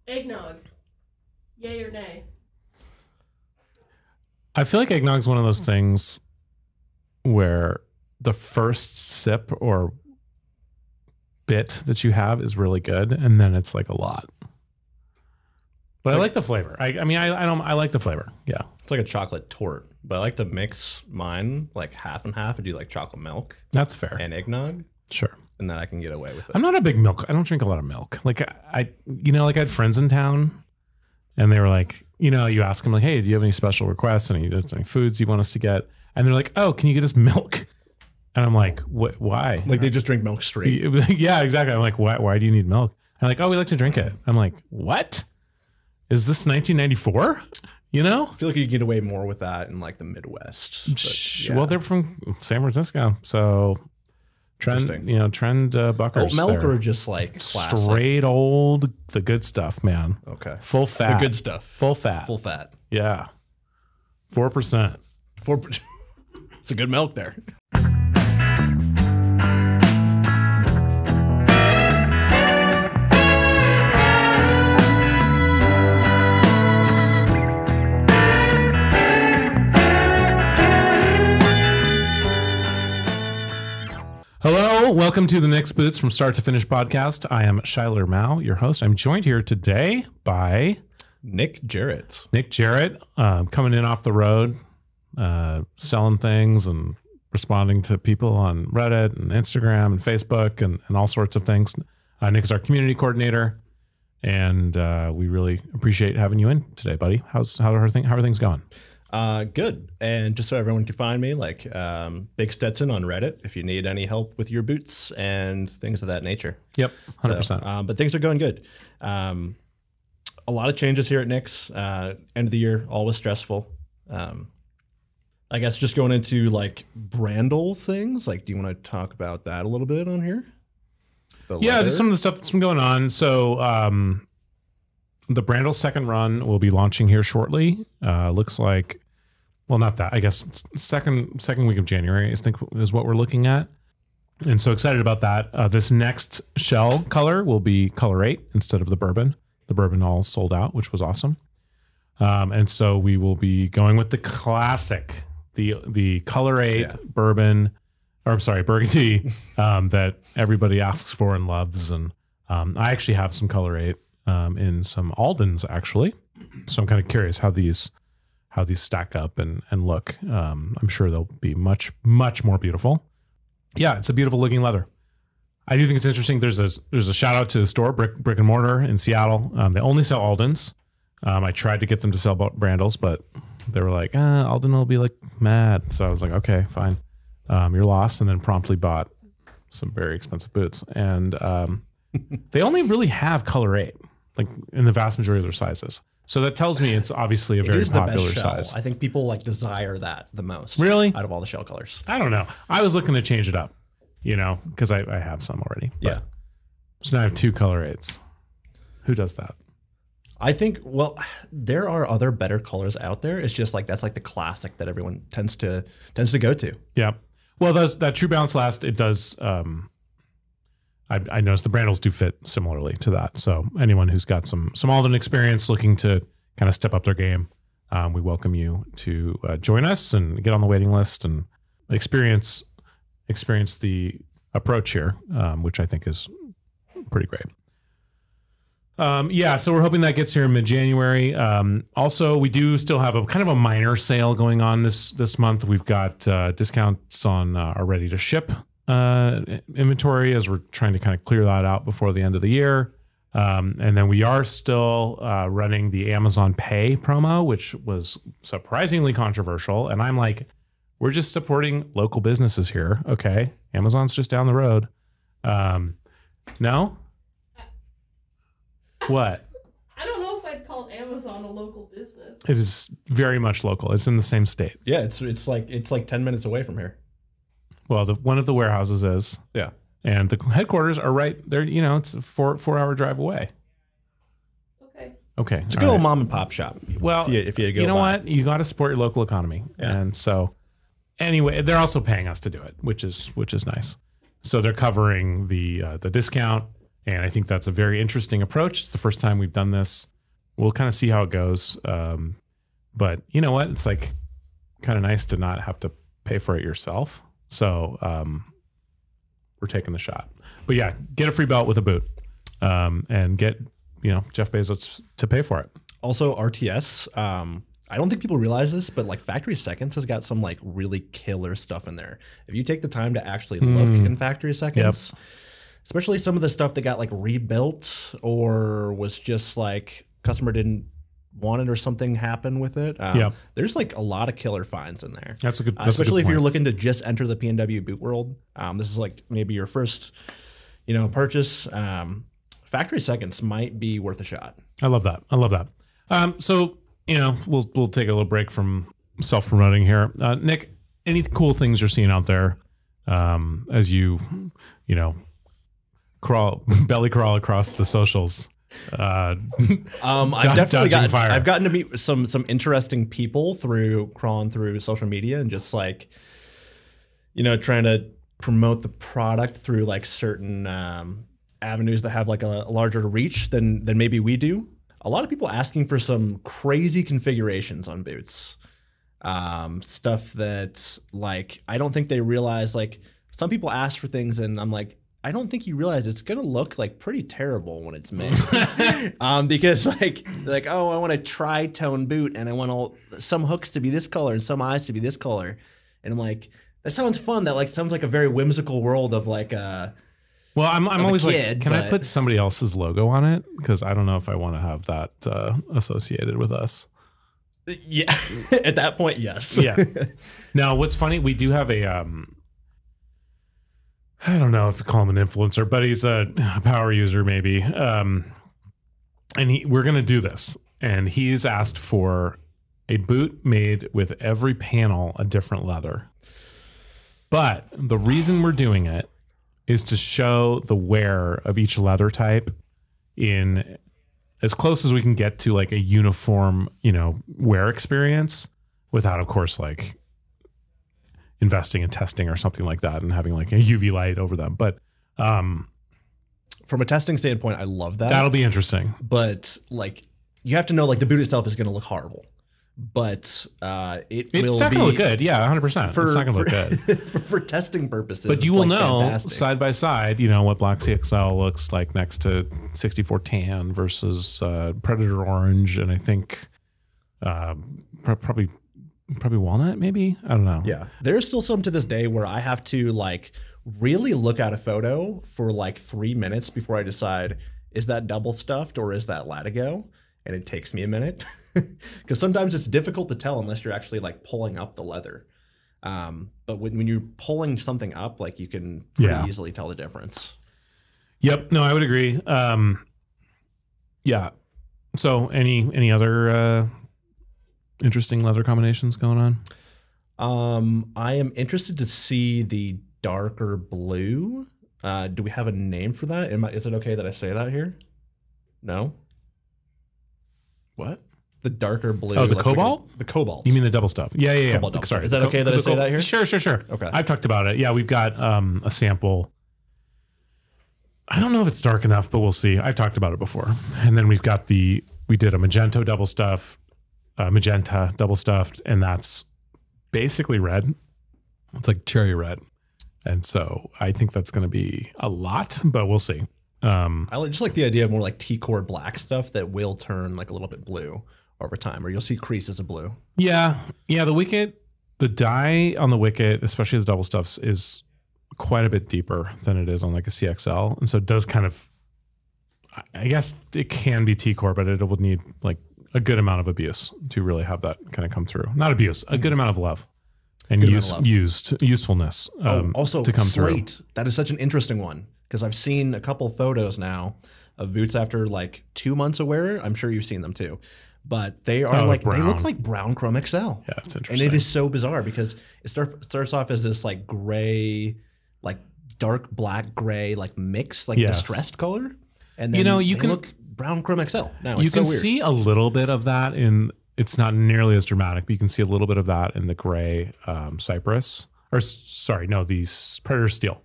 Eggnog. Yay or nay? I feel like eggnog's one of those things where the first sip or bit that you have is really good, and then it's like a lot. But I like the flavor. I like the flavor. Yeah. It's like a chocolate torte, but I like to mix mine like half and half and do like chocolate milk. That's fair. And eggnog. Sure. And then I can get away with it. I'm not a big milk. I don't drink a lot of milk. Like I had friends in town and they were like, you ask them like, hey, do you have any special requests? Any foods you want us to get? And they're like, oh, can you get us milk? And I'm like, what? Why? Like they just drink milk straight. Yeah, exactly. I'm like, why do you need milk? And they're like, oh, we like to drink it. I'm like, what? Is this 1994? I feel like you can get away more with that in like the Midwest. But, yeah. Well, they're from San Francisco, so trend buckers. Oat milk or just like classic? Straight old, the good stuff, man. Okay, full fat. The good stuff. Full fat. Full fat. Yeah, 4%. 4%. It's a good milk there. Hello, welcome to the Nick's Boots from Start to Finish podcast. I am Shiler Mao, your host. I'm joined here today by Nick Jarrett. Nick Jarrett, coming in off the road, selling things and responding to people on Reddit and Instagram and Facebook and all sorts of things. Nick is our community coordinator, and we really appreciate having you in today, buddy. How are things going? Good. And just so everyone can find me, like Big Stetson on Reddit, if you need any help with your boots and things of that nature. Yep, 100%. But things are going good. A lot of changes here at Nick's. End of the year, always stressful. I guess just going into like Brandle things. Like, do you want to talk about that a little bit on here? Yeah, just some of the stuff that's been going on. So the Brandle second run will be launching here shortly. Looks like, well, not that. I guess second week of January, I think, is what we're looking at. And so excited about that. This next shell color will be color 8 instead of the bourbon. The bourbon all sold out, which was awesome. And so we will be going with the classic, the color 8 bourbon, or I'm sorry, burgundy, that everybody asks for and loves. And I actually have some color 8 in some Aldens, actually. So I'm kind of curious how these stack up and look. I'm sure they'll be much, much more beautiful. Yeah, it's a beautiful looking leather. I do think it's interesting. There's a shout out to the store, Brick and Mortar in Seattle. They only sell Aldens. I tried to get them to sell Brandles, but they were like, Alden will be like mad. So I was like, okay, fine. You're lost. And then promptly bought some very expensive boots. And they only really have color 8, like in the vast majority of their sizes. So that tells me it's obviously a very popular size. I think people like desire that the most. Really? Out of all the shell colors. I don't know. I was looking to change it up, because I have some already. Yeah. So now I have 2 color 8s. Who does that? I think, well, there are other better colors out there. It's just like, that's like the classic that everyone tends to go to. Yeah. Well, that True Balance Last, it does. I noticed the Brandles do fit similarly to that. So anyone who's got some Alden experience looking to kind of step up their game, we welcome you to join us and get on the waiting list and experience the approach here, which I think is pretty great. So we're hoping that gets here in mid-January. Also, we do still have a kind of a minor sale going on this month. We've got discounts on our ready to ship inventory as we're trying to kind of clear that out before the end of the year. And then we are still running the Amazon Pay promo, which was surprisingly controversial. And I'm like, we're just supporting local businesses here. Okay. Amazon's just down the road. No? What? I don't know if I'd call Amazon a local business. It is very much local. It's in the same state. Yeah, it's like 10 minutes away from here. Well, one of the warehouses is. Yeah. And the headquarters are right there. It's a 4-hour drive away. Okay. It's a good old mom and pop shop. Well, if you go you know what? You got to support your local economy. Yeah. And so anyway, they're also paying us to do it, which is nice. So they're covering the discount And I think that's a very interesting approach. It's the first time we've done this. We'll kind of see how it goes. But you know what? It's like kind of nice to not have to pay for it yourself. So we're taking the shot. But yeah, get a free belt with a boot and get, Jeff Bezos to pay for it. Also RTS. I don't think people realize this, but like Factory Seconds has got some like really killer stuff in there. If you take the time to actually look in Factory Seconds, especially some of the stuff that got like rebuilt or was just like customer didn't want it or something happened with it. There's like a lot of killer finds in there. That's a good, especially if you're looking to just enter the PNW boot world. This is like maybe your first, purchase. Factory Seconds might be worth a shot. I love that. So, we'll take a little break from self-promoting here. Nick, any cool things you're seeing out there as you belly crawl across the socials? I've gotten to meet some interesting people through crawling through social media and just like, trying to promote the product through like certain avenues that have like a larger reach than maybe we do. A lot of people asking for some crazy configurations on boots. Stuff that like, I don't think they realize, like some people ask for things and I'm like, I don't think you realize it's going to look like pretty terrible when it's made. Because like, oh, I want a tri-tone boot and I want some hooks to be this color and some eyes to be this color. And I'm like, that sounds fun. That like sounds like a very whimsical world of like well, I'm always like, can I put somebody else's logo on it? Because I don't know if I want to have that associated with us. Yeah, at that point, yes. Yeah. Now, what's funny, we do have a, I don't know if to call him an influencer, but he's a power user maybe. And we're going to do this. And he's asked for a boot made with every panel a different leather. But the reason we're doing it is to show the wear of each leather type in as close as we can get to like a uniform, wear experience without, of course, like investing in testing or something like that and having like a UV light over them. But from a testing standpoint, I love that. That'll be interesting. But like you have to know like the boot itself is going to look horrible. But it's not going to look good. Yeah, 100%. It's not going to look good. for testing purposes. But you will know fantastic. Side by side, what Black CXL looks like next to 64 Tan versus Predator Orange. And I think probably Walnut, maybe? I don't know. Yeah. There's still some to this day where I have to like really look at a photo for like 3 minutes before I decide, is that double stuffed or is that Latigo? And it takes me a minute because sometimes it's difficult to tell unless you're actually like pulling up the leather. But when you're pulling something up, like you can pretty easily tell the difference. Yep. No, I would agree. Yeah. So any other interesting leather combinations going on? I am interested to see the darker blue. Do we have a name for that? Is it okay that I say that here? No? What? The darker blue. Oh, the cobalt? The cobalt. You mean the double stuff? Yeah. Sorry. Is that okay that I say that here? Sure. Okay. I've talked about it. Yeah, we've got a sample. I don't know if it's dark enough, but we'll see. I've talked about it before. And then we did a magenta double stuffed, and that's basically red. It's like cherry red. And so I think that's going to be a lot, but we'll see. I just like the idea of more like T-core black stuff that will turn like a little bit blue over time, or you'll see creases of blue. Yeah. The dye on the Wicket, especially the double stuffs, is quite a bit deeper than it is on like a CXL. And so it does kind of, I guess it can be T-core, but it will need like a good amount of abuse to really have that kind of come through. Not abuse, a good amount of love and usefulness also to come slate. through. That is such an interesting one. Because I've seen a couple photos now of boots after like 2 months of wear. I'm sure you've seen them too. But they are they look like brown chrome XL. Yeah, it's interesting. And it is so bizarre because it starts off as this like gray, like dark black gray, like mix, like distressed color. And then you can look brown chrome XL. Now you can see a little bit of that it's not nearly as dramatic, but you can see a little bit of that in the gray Cypress. The Predator Steel.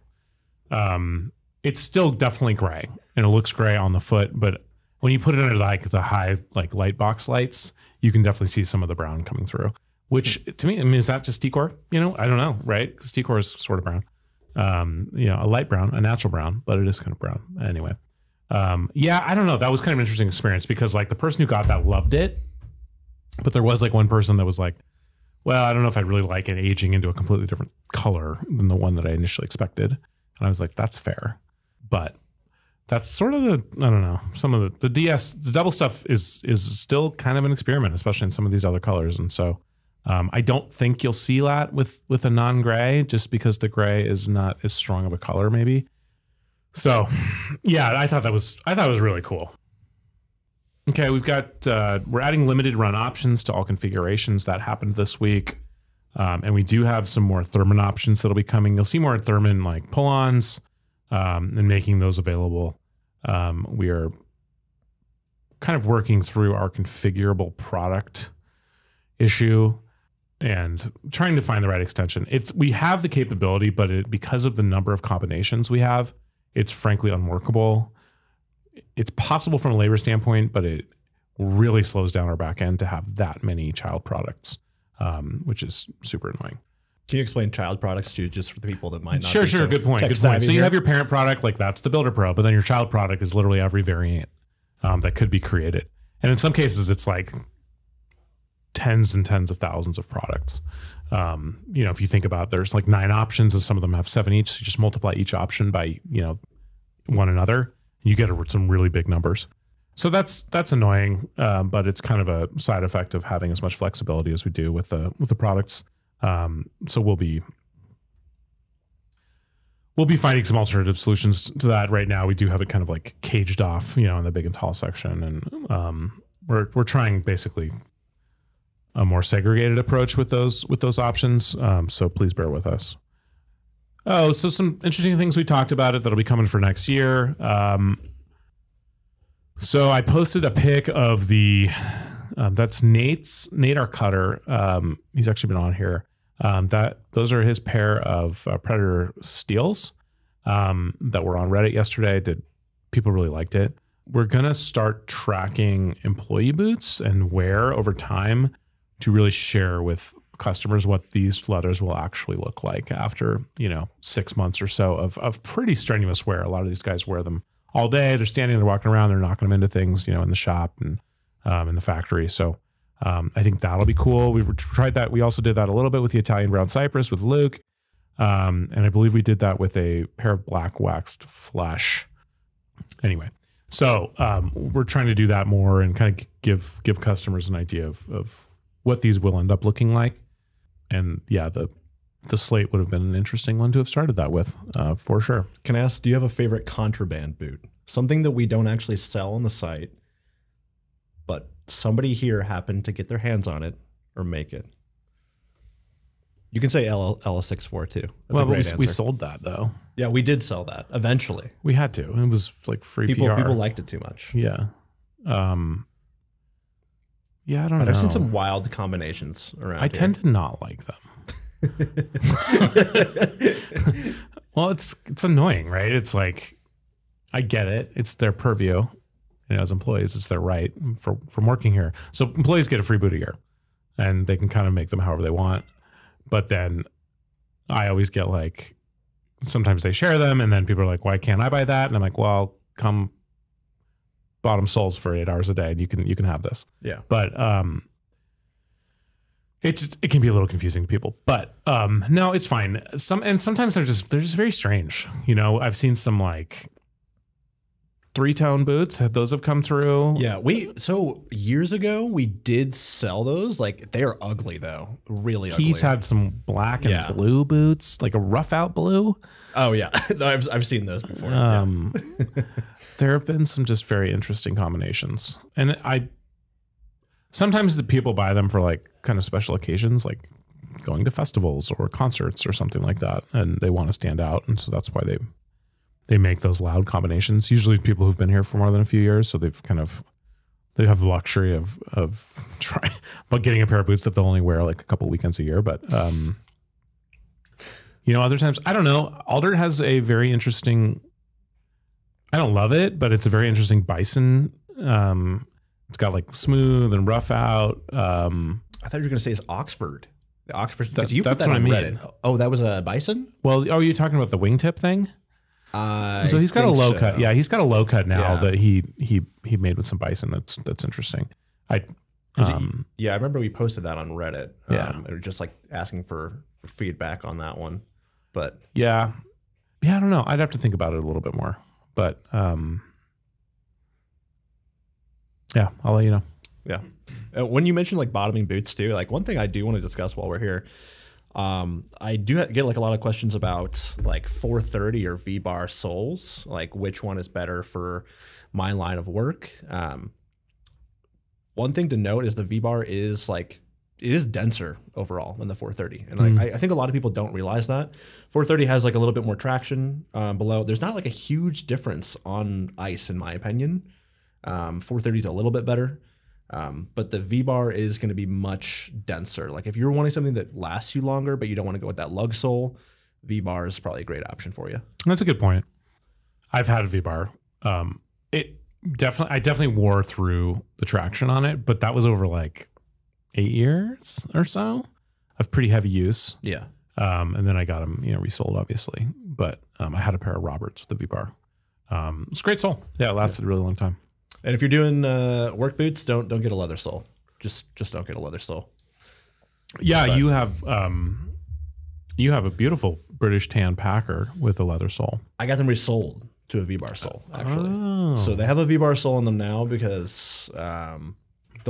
it's still definitely gray, and it looks gray on the foot, but when you put it under like the high like light box lights, you can definitely see some of the brown coming through. Which to me, I mean, is that just decor? You know, I don't know, right? Because decor is sort of brown. You know, a light brown, a natural brown, but it is kind of brown anyway. Yeah, I don't know. That was kind of an interesting experience because like the person who got that loved it, but there was like one person that was like, well, I don't know if I'd really like it aging into a completely different color than the one that I initially expected. And I was like, that's fair. But that's sort of the, I don't know, some of the DS, the double stuff is still kind of an experiment, especially in some of these other colors. And so I don't think you'll see that with a non-gray, just because the gray is not as strong of a color maybe. So yeah, I thought it was really cool. Okay, we've got, we're adding limited run options to all configurations. That happened this week. And we do have some more Thermin options that'll be coming. You'll see more Thermin like pull-ons and making those available. We are kind of working through our configurable product issue and trying to find the right extension. We have the capability, but because of the number of combinations we have, it's frankly unworkable. It's possible from a labor standpoint, but it really slows down our back end to have that many child products, which is super annoying. Can you explain child products too, just for the people that might not? Sure. Good point. So you have your parent product, like that's the Builder Pro, but then your child product is literally every variant that could be created. And in some cases, it's like tens and tens of thousands of products. You know, if you think about, there's like 9 options and some of them have 7 each. So you just multiply each option by, you know, one another, and you get some really big numbers. So that's annoying, but it's kind of a side effect of having as much flexibility as we do with the products. So we'll be finding some alternative solutions to that. Right now, we do have it kind of like caged off, you know, in the big and tall section, and we're trying basically a more segregated approach with those options. So please bear with us. Oh, so some interesting things we talked about it that'll be coming for next year. So I posted a pic of that's Nate, our cutter. He's actually been on here. Those are his pair of Predator steels that were on Reddit yesterday. People really liked it. We're gonna start tracking employee boots and wear over time to really share with customers what these leathers will actually look like after, you know, 6 months or so of pretty strenuous wear. A lot of these guys wear them all day. They're standing, they're walking around, they're knocking them into things, you know, in the shop and in the factory. So I think that'll be cool. We tried that. We also did that a little bit with the Italian Brown Cypress with Luke. And I believe we did that with a pair of black waxed flesh. Anyway, so we're trying to do that more and kind of give customers an idea of what these will end up looking like. And yeah, the slate would have been an interesting one to have started that with, for sure. Can I ask, do you have a favorite contraband boot? Something that we don't actually sell on the site, but somebody here happened to get their hands on it or make it. You can say LS64 too. That's a great answer. We sold that though. Yeah, we did sell that eventually. We had to. It was like free PR. People liked it too much. Yeah. Yeah, I don't know. I've seen some wild combinations around. I tend to not like them. Well, it's annoying, right? It's like, I get it. It's their purview. You know, as employees, it's their right from working here. So employees get a free boot a year, and they can kind of make them however they want. But then I always get like, sometimes they share them, and then people are like, why can't I buy that? And I'm like, well, come bottom soles for 8 hours a day, and you can have this. Yeah. But it can be a little confusing to people. But no, it's fine. Sometimes they're just very strange. You know, I've seen some like 3-tone boots. Those have come through. Yeah, so years ago we did sell those. Like, they're ugly though, really ugly. Keith had some black and blue boots, like a rough out blue. Oh yeah, I've seen those before. There have been some just very interesting combinations, and sometimes the people buy them for like kind of special occasions, like going to festivals or concerts or something like that, and they want to stand out, and so that's why they make those loud combinations. Usually people who've been here for more than a few years, so they have the luxury of getting a pair of boots that they'll only wear like a couple weekends a year. But you know, other times, I don't know. Alder has a very interesting I don't love it, but it's a very interesting bison. It's got like smooth and rough out. I thought you were going to say it's Oxford. The Oxford. That's you put that what on I mean. Reddit. Oh, that was a bison? Well, are you talking about the wingtip thing? So he's got a low cut. Yeah, he's got a low cut now that he made with some bison. That's interesting. I remember we posted that on Reddit. It was just like asking for feedback on that one. But yeah, I don't know. I'd have to think about it a little bit more. But yeah, I'll let you know. Yeah. When you mentioned like bottoming boots too, like one thing I do want to discuss while we're here, I do get like a lot of questions about like 430 or V-bar soles, like which one is better for my line of work. One thing to note is the V-bar is like, it is denser overall than the 430. And like, I think a lot of people don't realize that. 430 has like a little bit more traction below. There's not like a huge difference on ice in my opinion. 430 is a little bit better. But the V-bar is going to be much denser. Like if you're wanting something that lasts you longer, but you don't want to go with that lug sole, V-bar is probably a great option for you. That's a good point. I've had a V-bar. I definitely wore through the traction on it, but that was over like 8 years or so of pretty heavy use. Yeah. And then I got them, resold obviously, but I had a pair of Roberts with the V-bar. It's a great sole. Yeah. It lasted a really long time. And if you're doing work boots, don't get a leather sole. Just don't get a leather sole. Yeah, but you have a beautiful British tan Packer with a leather sole. I got them resold to a V-bar sole actually. Oh. So they have a V-bar sole on them now because the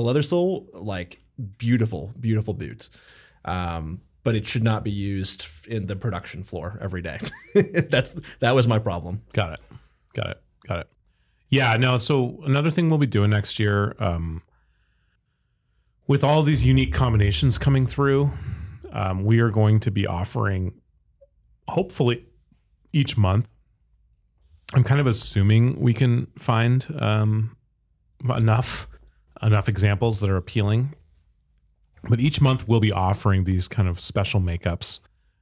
leather sole, like beautiful boot, but it should not be used in the production floor every day. That was my problem. Got it. Yeah, no, so another thing we'll be doing next year, with all these unique combinations coming through, we are going to be offering, hopefully, each month. I'm kind of assuming we can find enough examples that are appealing. But each month we'll be offering these kind of special makeups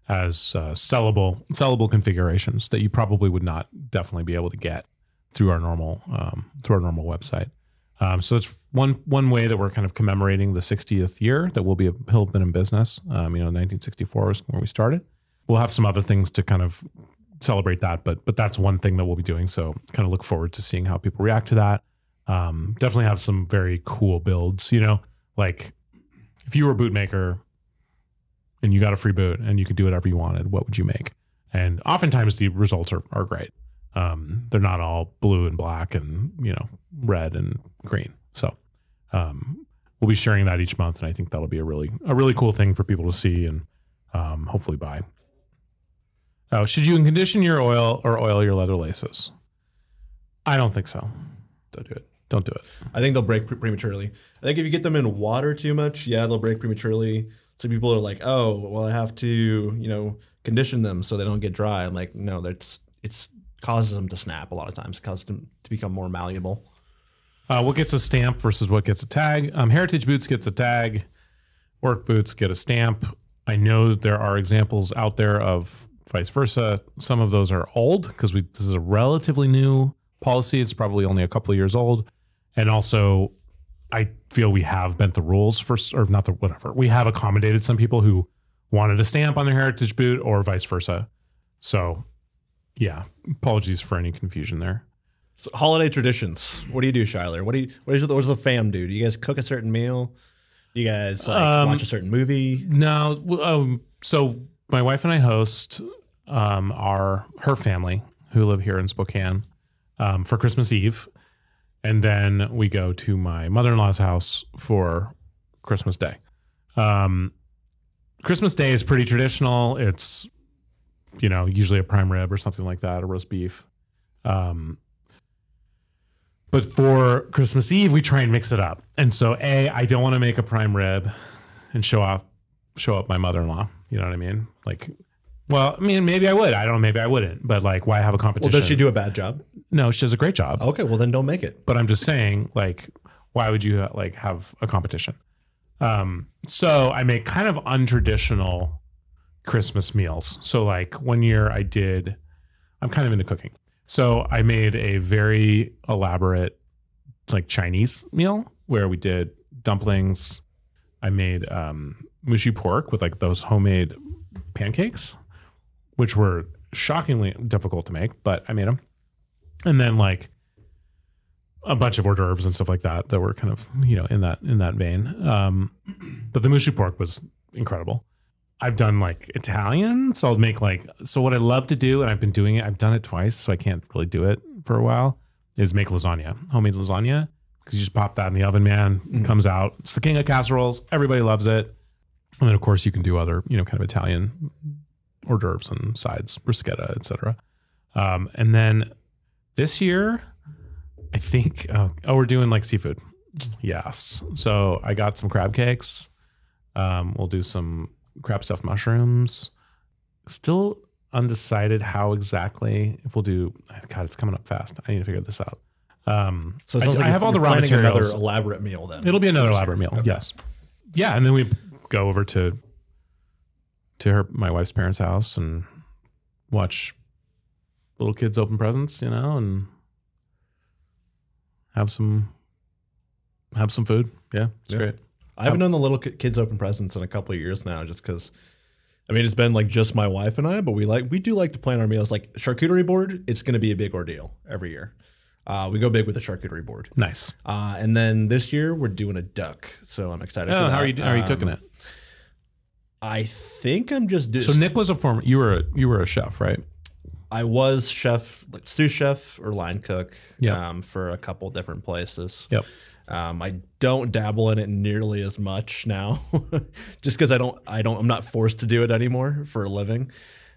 as sellable configurations that you probably would not definitely be able to get through our normal website. So it's one way that we're kind of commemorating the 60th year that he'll have been in business. 1964 was when we started. We'll have some other things to kind of celebrate that, but that's one thing that we'll be doing. So kind of look forward to seeing how people react to that. Definitely have some very cool builds, like if you were a boot maker and you got a free boot and you could do whatever you wanted, what would you make? And oftentimes the results are great. They're not all blue and black and, red and green. So, we'll be sharing that each month. And I think that'll be a really cool thing for people to see and, hopefully buy. Oh, should you condition your oil or oil your leather laces? I don't think so. Don't do it. I think they'll break prematurely. I think if you get them in water too much, they'll break prematurely. So people are like, oh, well, I have to, condition them so they don't get dry. I'm like, no, it's causes them to snap a lot of times. It causes them to become more malleable. What gets a stamp versus what gets a tag? Heritage boots gets a tag. Work boots get a stamp. I know there are examples out there of vice versa. Some of those are old because this is a relatively new policy. It's probably only a couple of years old. And also, I feel we have bent the rules we have accommodated some people who wanted a stamp on their heritage boot or vice versa. So, yeah, apologies for any confusion there. So holiday traditions. What do you do, Shyler? What does the fam do? Do you guys cook a certain meal? Do you guys watch a certain movie? No. So my wife and I host her family who live here in Spokane for Christmas Eve. And then we go to my mother-in-law's house for Christmas Day. Christmas Day is pretty traditional. It's, usually a prime rib or something like that, a roast beef. But for Christmas Eve, we try and mix it up. And so I don't want to make a prime rib and show up my mother-in-law. You know what I mean? Like, well, I mean, maybe I would. I don't know. Maybe I wouldn't. But like, why have a competition? Well, does she do a bad job? No, she does a great job. Okay, well then don't make it. But I'm just saying, like, why would you have a competition? So I make kind of untraditional Christmas meals. So like one year I'm kind of into cooking. So I made a very elaborate like Chinese meal where we did dumplings. I made mushy pork with like those homemade pancakes, which were shockingly difficult to make, but I made them. And then like a bunch of hors d'oeuvres and stuff like that were kind of, in that vein. But the mushy pork was incredible. I've done like Italian, so I'll make so what I love to do, and I've been doing it, I've done it twice, so I can't really do it for a while, is make lasagna, homemade lasagna. Because you just pop that in the oven, man. It comes out. It's the king of casseroles. Everybody loves it. And then, of course, you can do other, kind of Italian hors d'oeuvres and sides, bruschetta, etc. And then this year, I think, we're doing like seafood. Yes. So I got some crab cakes. We'll do some crab stuffed mushrooms. Still undecided how exactly, if we'll do, God, it's coming up fast. I need to figure this out. So it sounds like I have all the raw materials. Another elaborate meal then. It'll be another elaborate meal. Okay. Yes. Yeah. And then we go over to my wife's parents' house and watch little kids open presents, and have some food. Yeah. It's great. I haven't done the little kids open presents in a couple of years now, just because, it's been like just my wife and I, but we do like to plan our meals. Like charcuterie board, it's going to be a big ordeal every year. We go big with the charcuterie board. Nice. And then this year we're doing a duck, so I'm excited for that. How are you cooking it? I think I'm just doing. So Nick was a former. You were a chef, right? I was chef, like sous chef or line cook. Yep. For a couple different places. Yep. I don't dabble in it nearly as much now, just because I'm not forced to do it anymore for a living.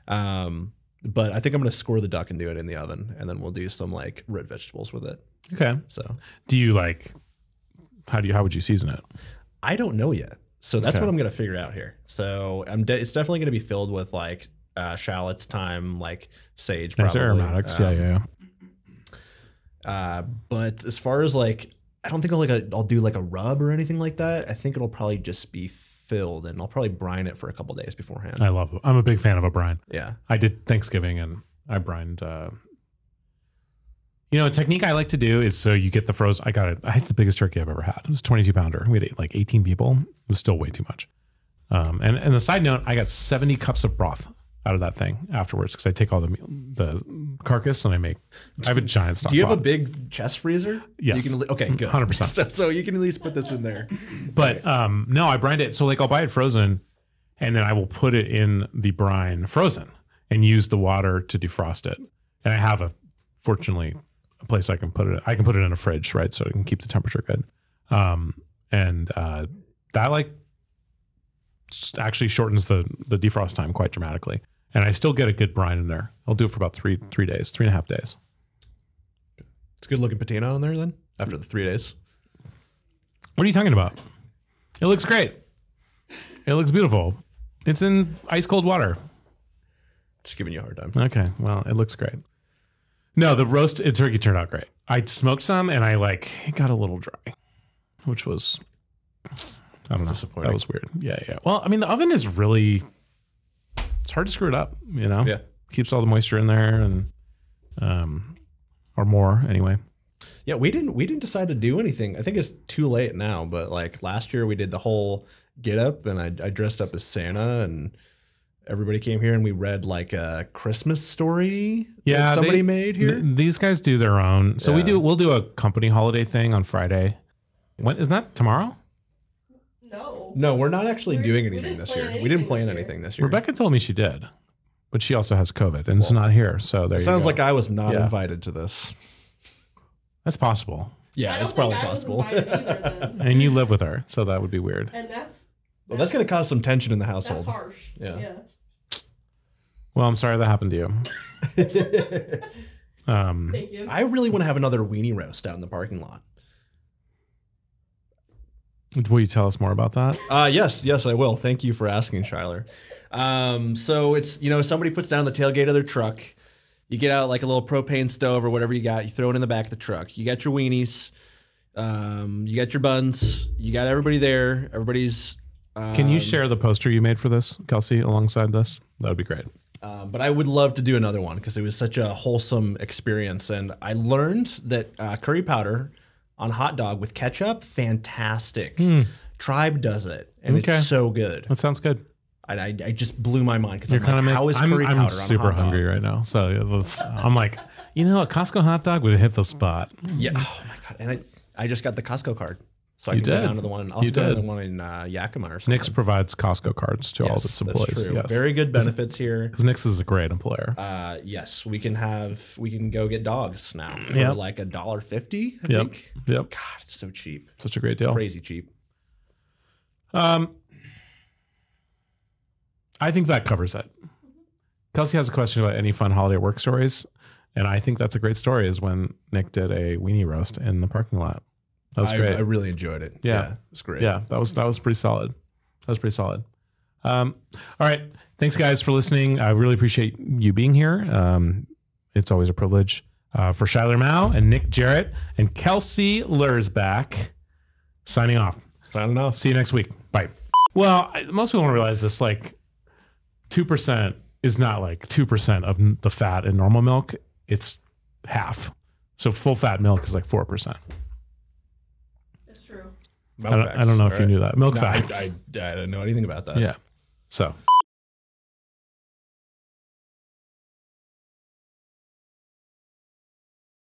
But I think I'm going to score the duck and do it in the oven, and then we'll do some like root vegetables with it. Okay. So do you how would you season it? I don't know yet. So that's what I'm going to figure out here. So it's definitely going to be filled with like shallots, thyme, like sage. Nice probably. aromatics. Yeah. But as far as like, I don't think I'll do like a rub or anything like that. I think it'll probably just be filled, and I'll probably brine it for a couple days beforehand. I'm a big fan of a brine. Yeah. I did Thanksgiving and I brined. A technique I like to do is so you get the frozen. I had the biggest turkey I've ever had. It was a 22 pounder. We had like 18 people. It was still way too much. And a side note, I got 70 cups of broth out of that thing afterwards, because I take all the carcass and I have a giant stock. Do you have pot. a big chest freezer? Yes. Okay, good. 100%. So you can at least put this in there. But no, I brined it. So like I'll buy it frozen, and then I will put it in the brine frozen and use the water to defrost it. And I have fortunately a place I can put it. I can put it in a fridge, right? So it can keep the temperature good. That like actually shortens the defrost time quite dramatically. And I still get a good brine in there. I'll do it for about 3.5 days. It's good looking patina on there then after the 3 days. What are you talking about? It looks great. It looks beautiful. It's in ice cold water. Just giving you a hard time. Okay. Well, it looks great. No, the roasted turkey turned out great. I smoked some and it got a little dry, which was, I don't know. Disappointing. That was weird. Yeah. Well, the oven is really, it's hard to screw it up, Yeah. Keeps all the moisture in there and, or more anyway. Yeah, we didn't decide to do anything. I think it's too late now, but like last year we did the whole get up, and I dressed up as Santa, and everybody came here and we read like a Christmas story that somebody made here. These guys do their own. So we'll do a company holiday thing on Friday. When isn't that tomorrow? No, we're not actually doing anything this year. We didn't plan anything this year. Rebecca told me she did, but she also has COVID and is not here. So there you go. Sounds like I was not invited to this. That's possible. Yeah, that's probably possible. And you live with her, so that would be weird. And that's going to cause some tension in the household. That's harsh. Yeah. Well, I'm sorry that happened to you. Thank you. I really want to have another weenie roast out in the parking lot. Will you tell us more about that? Yes, I will. Thank you for asking, Shyler. So it's, somebody puts down the tailgate of their truck. You get out like a little propane stove or whatever you got. You throw it in the back of the truck. You got your weenies. You got your buns. You got everybody there. Everybody's. Can you share the poster you made for this, Kelsey, alongside this? That would be great. But I would love to do another one because it was such a wholesome experience. And I learned that curry powder on hot dog with ketchup, fantastic. Tribe does it, and it's so good. That sounds good. I just blew my mind because I'm super hungry right now. So I'm like, a Costco hot dog would hit the spot. Yeah. Oh my God. And I just got the Costco card. So I can go down to the one. I'll go to the one in Yakima or something. Nix provides Costco cards to all of its employees. True. Yes. Very good benefits here. Because Nix is a great employer. Yes, we can go get dogs now for like $1.50. I think. Yep. God, it's so cheap. Such a great deal. Crazy cheap. I think that covers it. Kelsey has a question about any fun holiday work stories, and I think that's a great story. Is when Nick did a weenie roast in the parking lot. That was great. I really enjoyed it. Yeah, it was great. Yeah, that was pretty solid. All right, thanks guys for listening. I really appreciate you being here. It's always a privilege. For Shyler Mao and Nick Jarrett and Kelsey Lursback, signing off. See you next week. Bye. Well, most people don't realize this. Like 2% is not like 2% of the fat in normal milk. It's half. So full fat milk is like 4%. It's true. I don't know if you knew that. Milk facts. I didn't know anything about that. Yeah. So.